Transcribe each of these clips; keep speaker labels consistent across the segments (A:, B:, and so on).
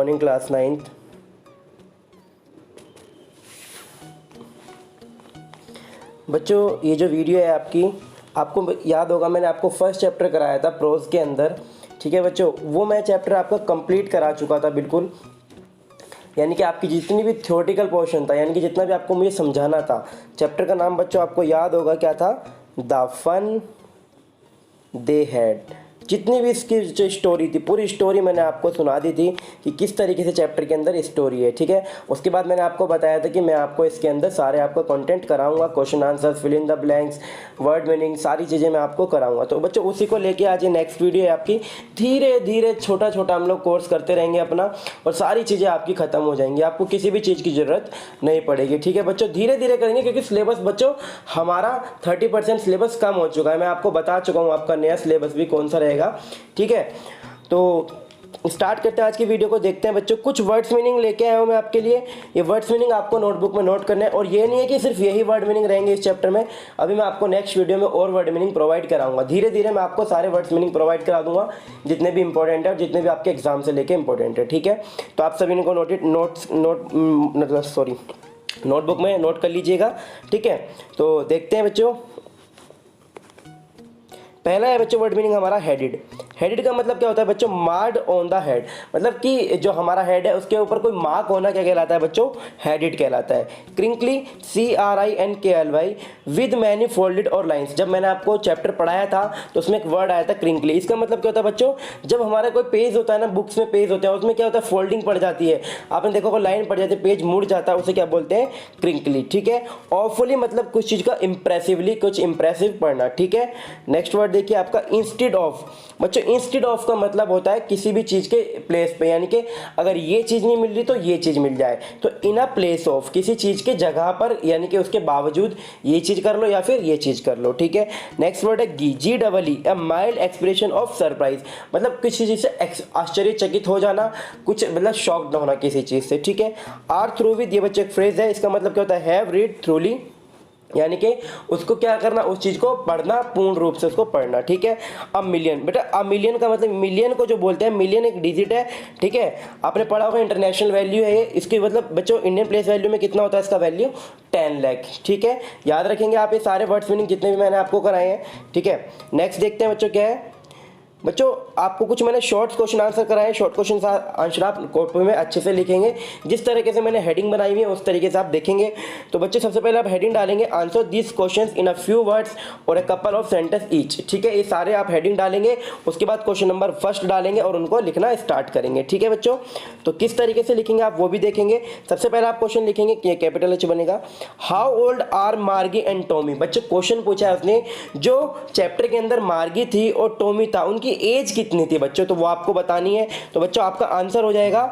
A: Morning class 9th। बच्चों ये जो वीडियो है आपको याद होगा मैंने आपको फर्स्ट चैप्टर कराया था प्रोज के अंदर, ठीक है बच्चों। वो मैं चैप्टर आपका कंप्लीट करा चुका था बिल्कुल, यानी कि आपकी जितनी भी थ्योरेटिकल पोर्शन था, यानी कि जितना भी आपको मुझे समझाना था। चैप्टर का नाम बच्चों आपको याद होगा क्या था? The fun they had. जितनी भी इसकी जो स्टोरी थी, पूरी स्टोरी मैंने आपको सुना दी थी कि किस तरीके से चैप्टर के अंदर स्टोरी है, ठीक है। उसके बाद मैंने आपको बताया था कि मैं आपको इसके अंदर सारे आपको कंटेंट कराऊंगा, question answer, fill in the blanks, word meaning, सारी चीज़ें मैं आपको कराऊंगा। तो बच्चों उसी को लेके आज ये नेक्स्ट वीडियो है आपकी। धीरे धीरे छोटा छोटा हम लोग कोर्स करते रहेंगे अपना, और सारी चीज़ें आपकी ख़त्म हो जाएंगी, आपको किसी भी चीज़ की ज़रूरत नहीं पड़ेगी, ठीक है बच्चों। धीरे धीरे करेंगे क्योंकि सिलेबस बच्चों हमारा 30% सिलेबस कम हो चुका है। मैं आपको बता चुका हूँ आपका नया सिलेबस भी कौन सा रहेगा, ठीक है। तो स्टार्ट करते हैं आज की वीडियो को, देखते हैं बच्चों। कुछ वर्ड्स मीनिंग लेके आया हूं मैं आपके लिए। ये वर्ड्स मीनिंग आपको नोटबुक में नोट करना है, और ये नहीं है कि सिर्फ यही वर्ड मीनिंग रहेंगे इस चैप्टर में। अभी मैं आपको नेक्स्ट वीडियो में और वर्ड मीनिंग प्रोवाइड कराऊंगा। धीरे धीरे मैं आपको सारे वर्ड्स मीनिंग प्रोवाइड करा दूंगा, जितने भी इंपॉर्टेंट है और जितने भी आपके एग्जाम से लेके इंपॉर्टेंट है, ठीक है। तो आप सभी को नोटबुक में नोट कर लीजिएगा, ठीक है। तो देखते हैं बच्चों, पहला है बच्चों वर्ड मीनिंग हमारा हेडेड। हेडेड का मतलब क्या होता है बच्चों? मार्ड ऑन द हेड, मतलब कि जो हमारा हेड है उसके ऊपर कोई मार्क होना क्या कहलाता है बच्चों? हेडेड कहलाता है। Crinkly, CRINKLY, with many folded और लाइंस। जब मैंने आपको चैप्टर पढ़ाया था तो उसमें एक वर्ड आया था क्रिंकली। इसका मतलब क्या होता है बच्चों? जब हमारा कोई पेज होता है ना, बुक्स में पेज होते हैं, उसमें क्या होता है? फोल्डिंग पड़ जाती है, आपने देखो को लाइन पड़ जाती है, पेज मुड़ जाता है, उसे क्या बोलते हैं? क्रिंकली, ठीक है। ऑफुली मतलब कुछ चीज़ का इंप्रेसिवली, कुछ इंप्रेसिव पढ़ना, ठीक है। नेक्स्ट वर्ड देखिए आपका इंस्टेड ऑफ। बच्चों इंस्टेड ऑफ का मतलब होता है किसी भी चीज़ के प्लेस पे, यानी कि अगर ये चीज़ नहीं मिल रही तो ये चीज़ मिल जाए। तो इन अ प्लेस ऑफ, किसी चीज़ के जगह पर, यानी कि उसके बावजूद ये चीज़ कर लो या फिर ये चीज़ कर लो, ठीक है। नेक्स्ट वर्ड है GEE, a mild expression of surprise, मतलब किसी चीज़ से आश्चर्यचकित हो जाना, कुछ मतलब शॉक्ड होना किसी चीज़ से, ठीक है। आर थ्रू विद, ये बच्चे एक फ्रेज है, इसका मतलब क्या होता है? हैव रीड थ्रूली, यानी कि उसको क्या करना, उस चीज़ को पढ़ना, पूर्ण रूप से उसको पढ़ना, ठीक है। अ मिलियन, बेटा अ मिलियन का मतलब, मिलियन को जो बोलते हैं, मिलियन एक डिजिट है, ठीक है। आपने पढ़ा होगा इंटरनेशनल वैल्यू है ये, इसकी मतलब बच्चों इंडियन प्लेस वैल्यू में कितना होता है इसका वैल्यू? 10 लाख, ठीक है। याद रखेंगे आप ये सारे वर्ड्स मीनिंग जितने भी मैंने आपको कराए हैं, ठीक है। नेक्स्ट देखते हैं बच्चों क्या है। बच्चों आपको कुछ मैंने शॉर्ट क्वेश्चन आंसर कराए, शॉर्ट क्वेश्चन आंसर आप कॉपी में अच्छे से लिखेंगे, जिस तरीके से मैंने हेडिंग बनाई हुई है उस तरीके से आप देखेंगे। तो बच्चों सबसे पहले आप हेडिंग डालेंगे, answer this questions in a few words और a couple of sentence each, ठीक है। ये सारे आप हेडिंग डालेंगे, उसके बाद क्वेश्चन नंबर फर्स्ट डालेंगे और उनको लिखना स्टार्ट करेंगे, ठीक है बच्चों। तो किस तरीके से लिखेंगे आप वो भी देखेंगे। सबसे पहले आप क्वेश्चन लिखेंगे, कैपिटल H बनेगा। हाउ ओल्ड आर मार्गी एंड टॉमी? बच्चों क्वेश्चन पूछा है उसने, जो चैप्टर के अंदर मार्गी थी और टॉमी था, उनकी एज कितनी थी बच्चों? तो वो आपको बतानी है। तो बच्चों आपका आंसर हो जाएगा,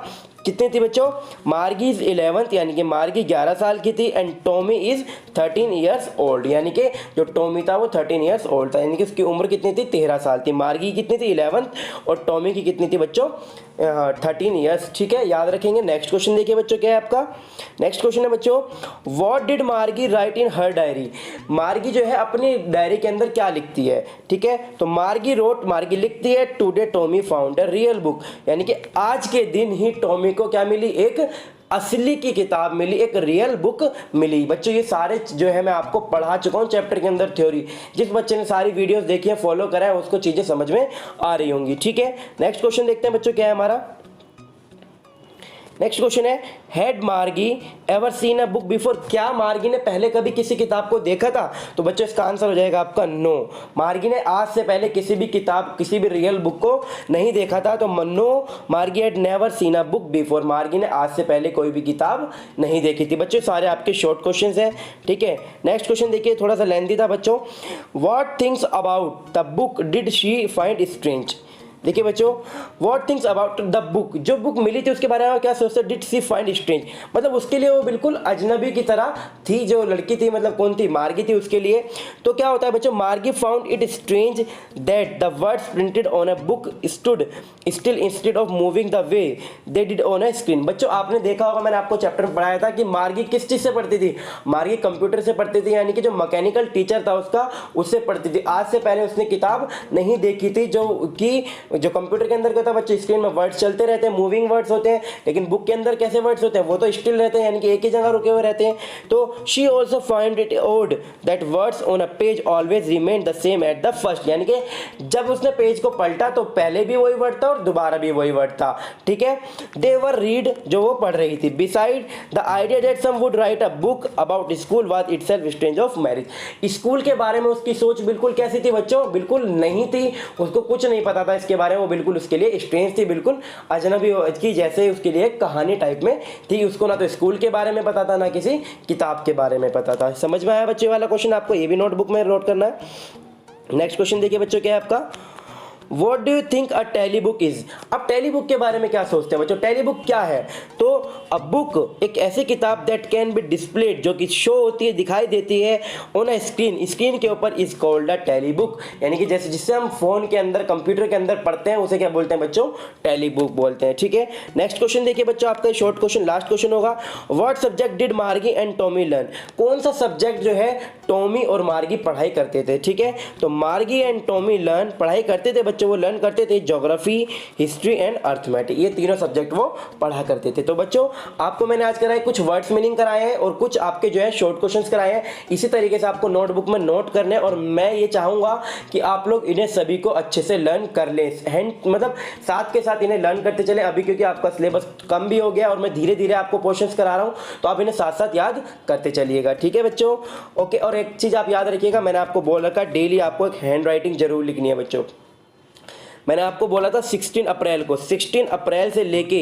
A: कितनी थी बच्चों? मार्गी इज 11th, यानी कि मार्गी 11 साल की थी, and Tommy is 13 years old, यानी कि जो टॉमी था वो 13 ईयर्स ओल्ड था, यानी कि उसकी उम्र कितनी थी? 13 साल थी। मार्गी कितनी थी? 11th, और टॉमी की कितनी थी बच्चों? 13 ईयर्स, ठीक है। याद रखेंगे। नेक्स्ट क्वेश्चन देखिए बच्चों क्या है आपका। नेक्स्ट क्वेश्चन है बच्चों, व्हाट डिड मार्गी राइट इन हर डायरी? मार्गी जो है अपनी डायरी के अंदर क्या लिखती है, ठीक है। तो मार्गी लिखती है, today Tommy found a real book, यानी कि आज के दिन ही टॉमी को क्या मिली? एक असली की किताब मिली, एक रियल बुक मिली। बच्चों ये सारे जो है मैं आपको पढ़ा चुका हूँ चैप्टर के अंदर थ्योरी। जिस बच्चे ने सारी वीडियोस देखी है, फॉलो करा है, उसको चीजें समझ में आ रही होंगी, ठीक है। नेक्स्ट क्वेश्चन देखते हैं बच्चों क्या है हमारा। नेक्स्ट क्वेश्चन है, हैड मार्गी ever seen a book before? क्या मार्गी ने पहले कभी किसी किताब को देखा था? तो बच्चों इसका आंसर हो जाएगा आपका नो। मार्गी ने आज से पहले किसी भी किताब, किसी भी रियल बुक को नहीं देखा था। तो नो, मार्गी had never seen a book before, मार्गी ने आज से पहले कोई भी किताब नहीं देखी थी। बच्चों सारे आपके शॉर्ट क्वेश्चन हैं, ठीक है। नेक्स्ट क्वेश्चन देखिए, थोड़ा सा लेंथी था बच्चों। What things about the book did she find strange? देखिए बच्चों, what things about the book, जो बुक मिली थी उसके बारे में क्या सोचते? डिड सी फाइंड स्ट्रेंज, मतलब उसके लिए वो बिल्कुल अजनबी की तरह थी। जो लड़की थी, मतलब कौन थी? मार्गी थी उसके लिए। तो क्या होता है बच्चों, मार्गी found it strange that the words printed on a book stood still instead of moving the way they did on a screen. बच्चों आपने देखा होगा, मैंने आपको चैप्टर में पढ़ाया था कि मार्गी किस चीज़ से पढ़ती थी? मार्गी कंप्यूटर से पढ़ती थी, यानी कि जो मैकेनिकल टीचर था उसका, उससे पढ़ती थी। आज से पहले उसने किताब नहीं देखी थी जो कि जो कंप्यूटर के अंदर क्या होता है बच्चे, स्क्रीन में वर्ड्स चलते रहते हैं, मूविंग वर्ड्स होते हैं, लेकिन बुक के अंदर कैसे वर्ड्स होते हैं, वो तो स्टिल रहते हैं, यानी कि एक ही जगह रुके हुए रहते हैं। तो she also find it odd that words on a page always remain the same at the first, यानी कि जब उसने पेज को पलटा तो पहले भी वही वर्ड था और दोबारा भी वही वर्ड था, ठीक है। दे वर रीड, जो वो पढ़ रही थी। Beside the idea that some would write a book about school was itself strange of marriage. School के बारे में उसकी सोच बिल्कुल कैसी थी बच्चों, बिल्कुल नहीं थी, उसको कुछ नहीं पता था इसके बारे में, वो बिल्कुल उसके लिए स्ट्रेंज थी, बिल्कुल अजनबी की जैसे उसके लिए कहानी टाइप में थी। उसको ना तो स्कूल के बारे में पता था ना किसी किताब के बारे में पता था। समझ में आया बच्चे वाला क्वेश्चन? आपको ये भी नोटबुक में नोट करना है। नेक्स्ट क्वेश्चन देखिए बच्चों, क्या है आपका, What do you think a telebook is. अब टेली बुक के बारे में क्या सोचते हैं बच्चों? टेली बुक क्या है? तो अ बुक एक ऐसी किताब दैट कैन बी डिस्प्लेड, जो कि शो होती है, दिखाई देती है ऑन अ स्क्रीन, स्क्रीन के ऊपर, is called a telebook, यानी कि जैसे जिससे हम फोन के अंदर कंप्यूटर के अंदर पढ़ते हैं उसे क्या बोलते हैं बच्चों? टेली बुक बोलते हैं, ठीक है। नेक्स्ट क्वेश्चन देखिए बच्चों, आपका शॉर्ट क्वेश्चन, लास्ट क्वेश्चन होगा। व्हाट सब्जेक्ट डिड मार्गी एंड टॉमी लर्न। कौन सा सब्जेक्ट जो है टॉमी और मार्गी पढ़ाई करते थे, ठीक है। तो मार्गी एंड टॉमी लर्न पढ़ाई करते थे बच्चों, वो लर्न करते थे ज्योग्राफी, हिस्ट्री एंड अर्थमेटिक, ये तीनों सब्जेक्ट वो पढ़ा करते थे। तो बच्चों आपको मैंने आज कराए कुछ वर्ड्स मीनिंग कराए हैं और कुछ आपके जो है शॉर्ट क्वेश्चंस कराए हैं। इसी तरीके से आपको नोटबुक में नोट करने, और मैं ये चाहूंगा कि आप लोग इन्हें सभी को अच्छे से लर्न कर लें, मतलब साथ के साथ इन्हें लर्न करते चले। अभी क्योंकि आपका सिलेबस कम भी हो गया और मैं धीरे धीरे आपको क्वेश्चंस करा रहा हूं, तो आप इन्हें साथ साथ याद करते चलिएगा, ठीक है बच्चों। ओके, और एक चीज आप याद रखिएगा, मैंने आपको बोल रखा डेली आपको एक हैंड राइटिंग जरूर लिखनी है बच्चों। मैंने आपको बोला था 16 अप्रैल को, 16 अप्रैल से लेके,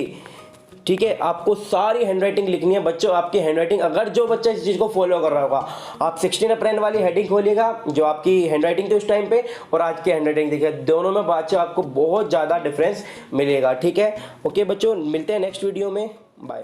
A: ठीक है, आपको सारी हैंडराइटिंग लिखनी है बच्चों। आपकी हैंडराइटिंग, अगर जो बच्चा इस चीज़ को फॉलो कर रहा होगा, आप 16 अप्रैल वाली हेडिंग खोलिएगा जो आपकी हैंडराइटिंग थी उस टाइम पे, और आज की हैंडराइटिंग देखिए, दोनों में बच्चों आपको बहुत ज़्यादा डिफरेंस मिलेगा, ठीक है। ओके बच्चों, मिलते हैं नेक्स्ट वीडियो में, बाय।